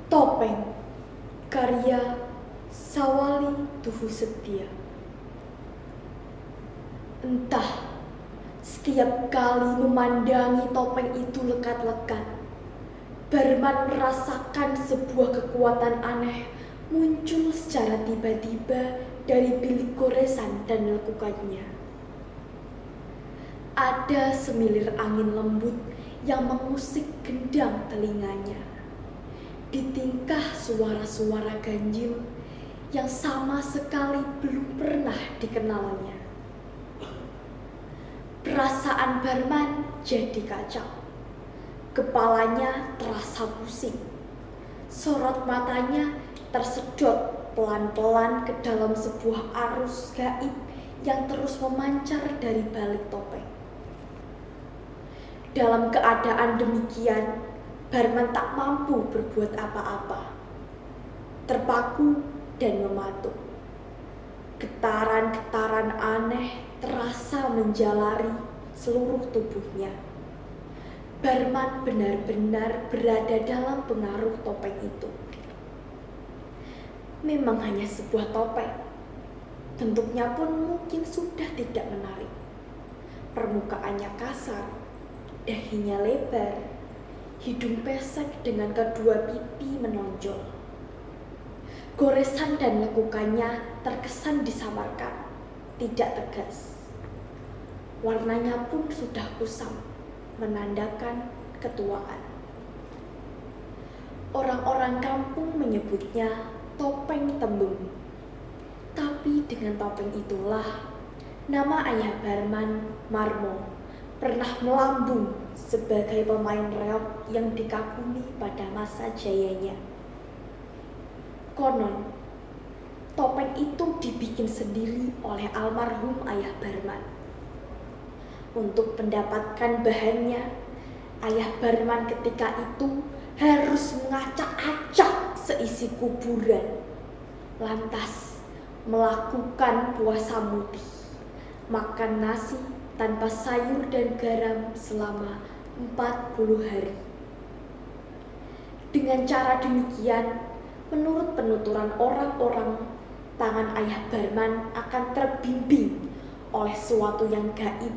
Topeng, karya Sawali Tuhu Setia. Entah, setiap kali memandangi topeng itu lekat-lekat, Barman merasakan sebuah kekuatan aneh muncul secara tiba-tiba dari bilik goresan dan lekukannya. Ada semilir angin lembut yang mengusik gendang telinganya. Ditingkah suara-suara ganjil yang sama sekali belum pernah dikenalnya. Perasaan Barman jadi kacau. Kepalanya terasa pusing. Sorot matanya tersedot pelan-pelan ke dalam sebuah arus gaib yang terus memancar dari balik topeng. Dalam keadaan demikian, Barman tak mampu berbuat apa-apa. Terpaku dan mematung. Getaran-getaran aneh terasa menjalari seluruh tubuhnya. Barman benar-benar berada dalam pengaruh topeng itu. Memang hanya sebuah topeng. Bentuknya pun mungkin sudah tidak menarik. Permukaannya kasar, dahinya lebar, hidung pesek dengan kedua pipi menonjol. Goresan dan lekukannya terkesan disamarkan, tidak tegas. Warnanya pun sudah kusam, menandakan ketuaan. Orang-orang kampung menyebutnya topeng tembung. Tapi dengan topeng itulah nama ayah Barman, Marmo, pernah melambung sebagai pemain reog yang dikagumi pada masa jayanya. Konon, topeng itu dibikin sendiri oleh almarhum ayah Barman. Untuk mendapatkan bahannya, ayah Barman ketika itu harus mengacak-acak seisi kuburan. Lantas melakukan puasa mutih, makan nasi tanpa sayur dan garam selama 40 hari. Dengan cara demikian, menurut penuturan orang-orang, tangan ayah Barman akan terbimbing oleh sesuatu yang gaib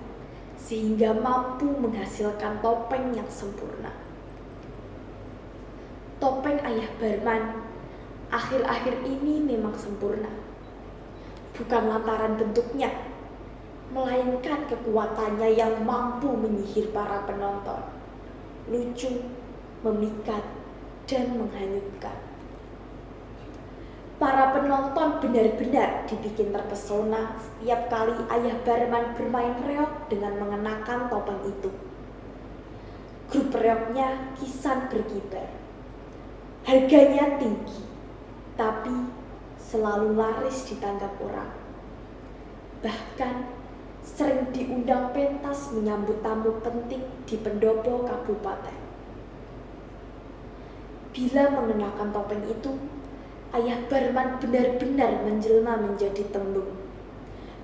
sehingga mampu menghasilkan topeng yang sempurna. Topeng ayah Barman akhir-akhir ini memang sempurna. Bukan lantaran bentuknya, melainkan kekuatannya yang mampu menyihir para penonton. Lucu, memikat, dan menghanyutkan. Para penonton benar-benar dibikin terpesona setiap kali ayah Barman bermain reog dengan mengenakan topeng itu. Grup reognya kisan berkibar. Harganya tinggi, tapi selalu laris ditanggap orang. Bahkan sering diundang pentas menyambut tamu penting di pendopo kabupaten. Bila mengenakan topeng itu, ayah Barman benar-benar menjelma menjadi tembung.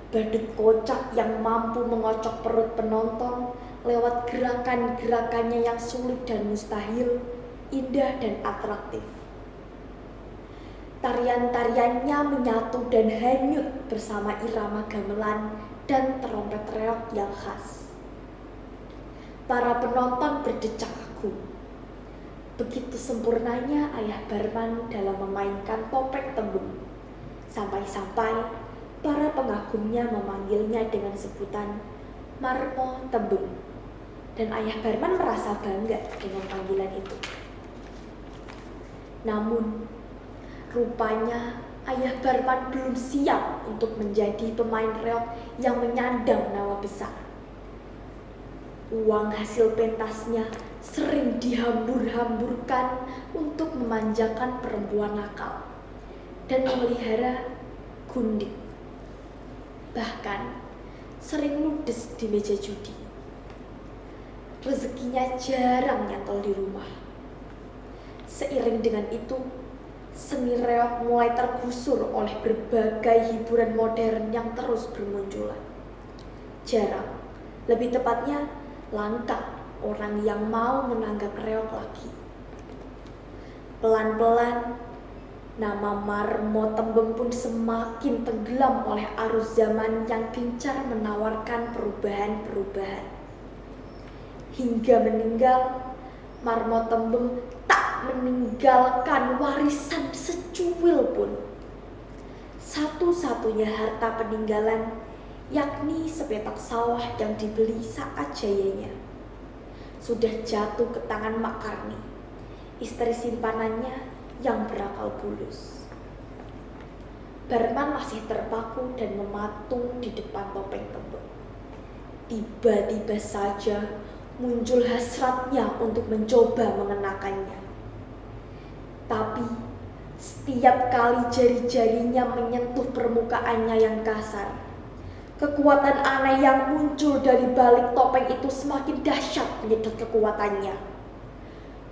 Badut kocak yang mampu mengocok perut penonton lewat gerakan-gerakannya yang sulit dan mustahil, indah dan atraktif. Tarian-tariannya menyatu dan hanyut bersama irama gamelan dan trompet reog yang khas. Para penonton berdecak kagum. Begitu sempurnanya ayah Barman dalam memainkan topeng tembung. Sampai-sampai para pengagumnya memanggilnya dengan sebutan Marmo Tembung. Dan ayah Barman merasa bangga dengan panggilan itu. Namun, rupanya ayah Barman belum siap untuk menjadi pemain reog yang menyandang nama besar. Uang hasil pentasnya sering dihambur-hamburkan untuk memanjakan perempuan nakal dan memelihara gundik. Bahkan sering ludes di meja judi. Rezekinya jarang nyantol di rumah. Seiring dengan itu, seni reog mulai tergusur oleh berbagai hiburan modern yang terus bermunculan. Jarang, lebih tepatnya langka orang yang mau menanggap reog lagi. Pelan-pelan, nama Marmo Tembem pun semakin tenggelam oleh arus zaman yang gencar menawarkan perubahan-perubahan. Hingga meninggal, Marmo Tembem tak meninggalkan warisan secuil pun. Satu-satunya harta peninggalan yakni sepetak sawah yang dibeli saat jayanya sudah jatuh ke tangan Mak Karni, istri simpanannya yang berakal bulus. Barman masih terpaku dan mematung di depan topeng Tembem. Tiba-tiba saja muncul hasratnya untuk mencoba mengenakannya. Tapi setiap kali jari-jarinya menyentuh permukaannya yang kasar, kekuatan aneh yang muncul dari balik topeng itu semakin dahsyat menyedot kekuatannya.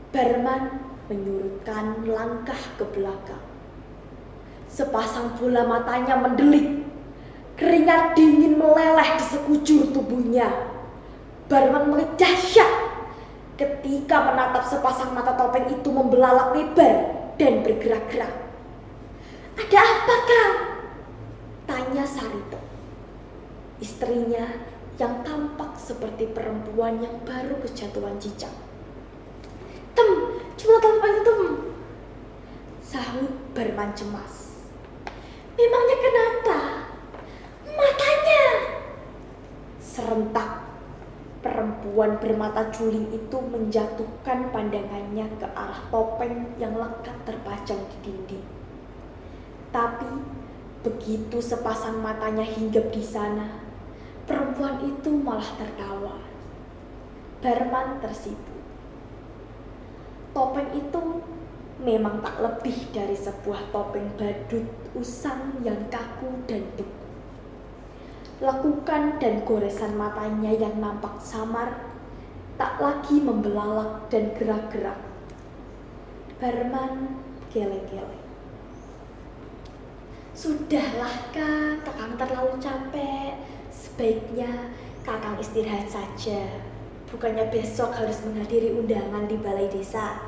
Barman menyurutkan langkah ke belakang. Sepasang bola matanya mendelik. Keringat dingin meleleh di sekujur tubuhnya. Barman mengejar dahsyat ketika menatap sepasang mata topeng itu membelalak lebar dan bergerak-gerak. "Ada apa, Kang?" tanya Sarito, istrinya yang tampak seperti perempuan yang baru kejatuhan cicak. Coba topeng itu, Tem," sahut Barman cemas. "Memangnya kenapa?" "Matanya." Serentak, perempuan bermata juling itu menjatuhkan pandangannya ke arah topeng yang lekat terpajang di dinding. Tapi begitu sepasang matanya hinggap di sana, perempuan itu malah tertawa. Barman tersipu. Topeng itu memang tak lebih dari sebuah topeng badut usang yang kaku dan beku. Lekukan dan goresan matanya yang nampak samar tak lagi membelalak dan gerak-gerak. Barman geleng-geleng. "Sudahlah, Kang, Kakang terlalu capek. Sebaiknya Kakang istirahat saja. Bukannya besok harus menghadiri undangan di balai desa,"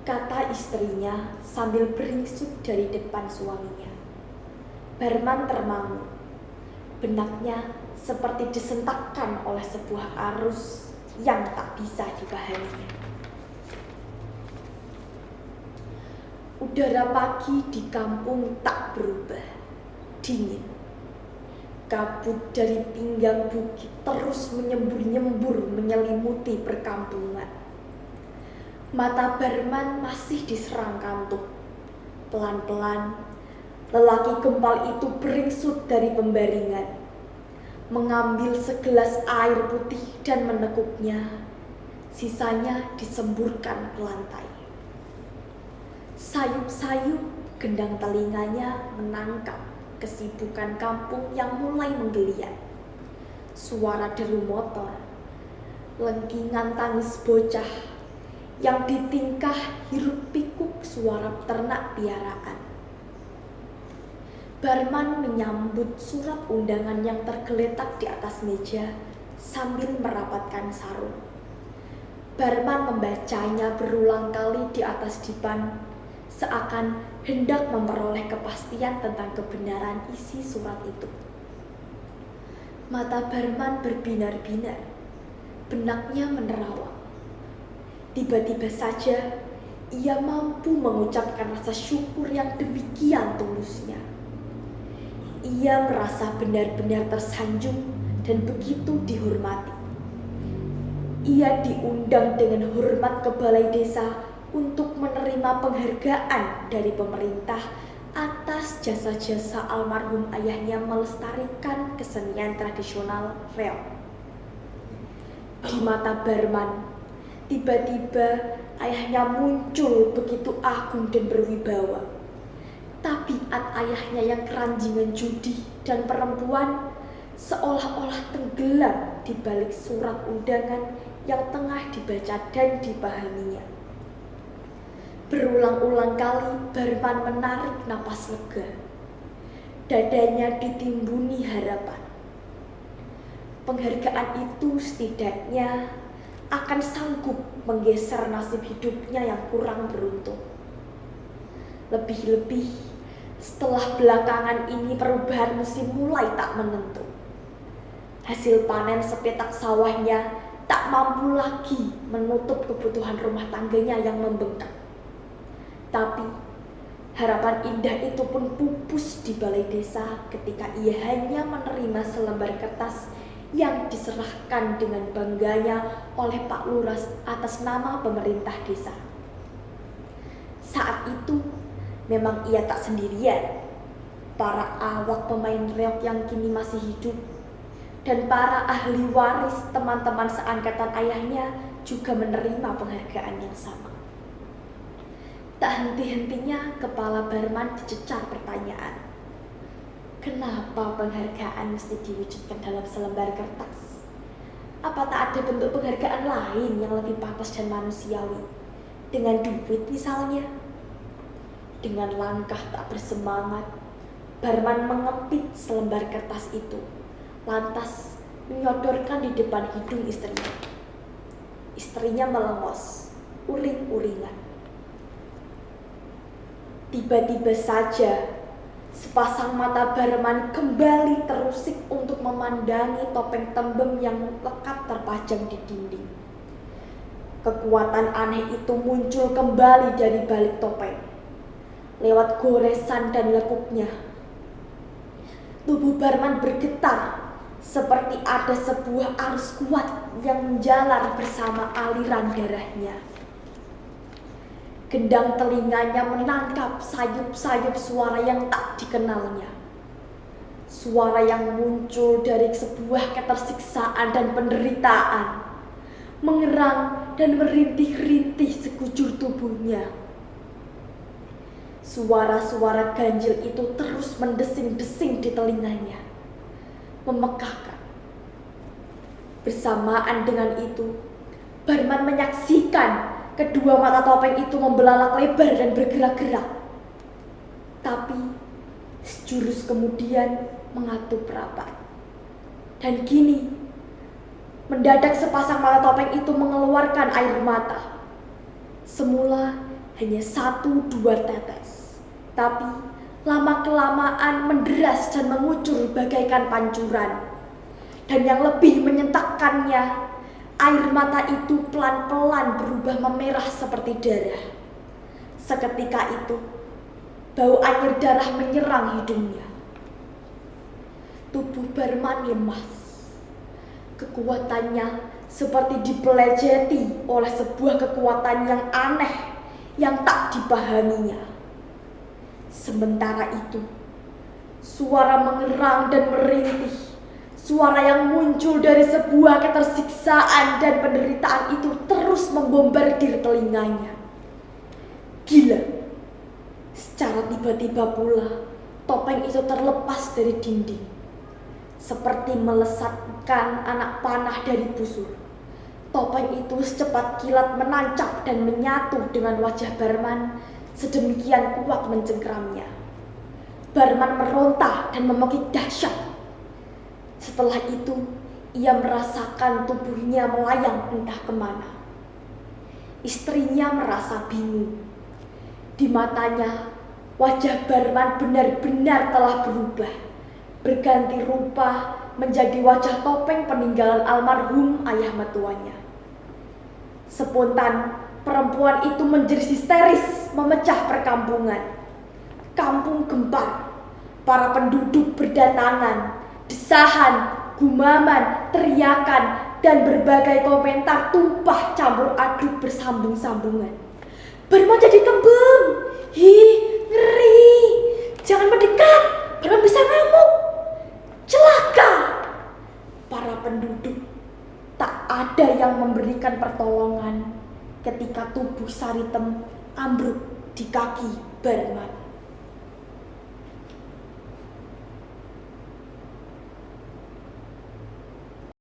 kata istrinya sambil beringsut dari depan suaminya. Barman termangu. Benaknya seperti disentakkan oleh sebuah arus yang tak bisa dipahaminya. Udara pagi di kampung tak berubah, dingin. Kabut dari pinggang bukit terus menyembur-nyembur menyelimuti perkampungan. Mata Barman masih diserang kantuk. Pelan-pelan, lelaki gempal itu beringsut dari pembaringan, mengambil segelas air putih dan menekuknya. Sisanya disemburkan ke lantai. Sayup-sayup gendang telinganya menangkap kesibukan kampung yang mulai menggeliat. Suara deru motor, lengkingan tangis bocah yang ditingkah hiruk pikuk suara ternak piaraan. Barman menyambut surat undangan yang tergeletak di atas meja sambil merapatkan sarung. Barman membacanya berulang kali di atas dipan, seakan hendak memperoleh kepastian tentang kebenaran isi surat itu. Mata Barman berbinar-binar, benaknya menerawang. Tiba-tiba saja ia mampu mengucapkan rasa syukur yang demikian tulusnya. Ia merasa benar-benar tersanjung dan begitu dihormati. Ia diundang dengan hormat ke balai desa untuk menerima penghargaan dari pemerintah atas jasa-jasa almarhum ayahnya melestarikan kesenian tradisional reog. Di mata Barman, tiba-tiba ayahnya muncul begitu agung dan berwibawa. Tabiat ayahnya yang keranjingan judi dan perempuan seolah-olah tenggelam di balik surat undangan yang tengah dibaca dan dipahaminya. Berulang-ulang kali Barman menarik napas lega. Dadanya ditimbuni harapan. Penghargaan itu setidaknya akan sanggup menggeser nasib hidupnya yang kurang beruntung. Lebih-lebih setelah belakangan ini perubahan musim mulai tak menentu. Hasil panen sepetak sawahnya tak mampu lagi menutup kebutuhan rumah tangganya yang membengkak. Tapi harapan indah itu pun pupus di balai desa ketika ia hanya menerima selembar kertas yang diserahkan dengan bangganya oleh Pak Lurah atas nama pemerintah desa. Saat itu memang ia tak sendirian. Para awak pemain reok yang kini masih hidup dan para ahli waris teman-teman seangkatan ayahnya juga menerima penghargaan yang sama. Tak henti-hentinya kepala Barman dicecar pertanyaan. Kenapa penghargaan mesti diwujudkan dalam selembar kertas? Apa tak ada bentuk penghargaan lain yang lebih pantas dan manusiawi? Dengan duit misalnya? Dengan langkah tak bersemangat, Barman mengepit selembar kertas itu, lantas menyodorkan di depan hidung istrinya. Istrinya melengos, uring-uringan. Tiba-tiba saja, sepasang mata Barman kembali terusik untuk memandangi topeng tembem yang lekat terpajang di dinding. Kekuatan aneh itu muncul kembali dari balik topeng, lewat goresan dan lekuknya. Tubuh Barman bergetar seperti ada sebuah arus kuat yang menjalar bersama aliran darahnya. Gendang telinganya menangkap sayup-sayup suara yang tak dikenalnya. Suara yang muncul dari sebuah ketersiksaan dan penderitaan, mengerang dan merintih-rintih sekujur tubuhnya. Suara-suara ganjil itu terus mendesing-desing di telinganya, memekakkan. Bersamaan dengan itu, Barman menyaksikan kedua mata topeng itu membelalak lebar dan bergerak-gerak. Tapi sejurus kemudian mengatup rapat. Dan kini, mendadak sepasang mata topeng itu mengeluarkan air mata. Semula hanya 1-2 tetes, tapi lama-kelamaan menderas dan mengucur bagaikan pancuran. Dan yang lebih menyentakkannya, air mata itu pelan-pelan berubah memerah seperti darah. Seketika itu, bau anyir darah menyerang hidungnya. Tubuh Barman lemas. Kekuatannya seperti dipelejeti oleh sebuah kekuatan yang aneh yang tak dipahaminya. Sementara itu, suara mengerang dan merintih, suara yang muncul dari sebuah ketersiksaan dan penderitaan itu terus membombardir telinganya. Gila. Secara tiba-tiba pula, topeng itu terlepas dari dinding, seperti melesatkan anak panah dari busur. Topeng itu secepat kilat menancap dan menyatu dengan wajah Barman, sedemikian kuat mencengkramnya. Barman meronta dan memekik dahsyat. Setelah itu, ia merasakan tubuhnya melayang entah kemana. Istrinya merasa bingung. Di matanya, wajah Barman benar-benar telah berubah, berganti rupa menjadi wajah topeng peninggalan almarhum ayah mertuanya. Spontan, perempuan itu menjerit histeris, memecah perkampungan. Kampung gempar, para penduduk berdatangan, desahan, gumaman, teriakan, dan berbagai komentar tumpah campur aduk bersambung-sambungan. Barman jadi tembem. Hi, ngeri. Jangan mendekat, Barman bisa ngamuk. Celaka. Para penduduk tak ada yang memberikan pertolongan ketika tubuh Saritem ambruk di kaki Barman.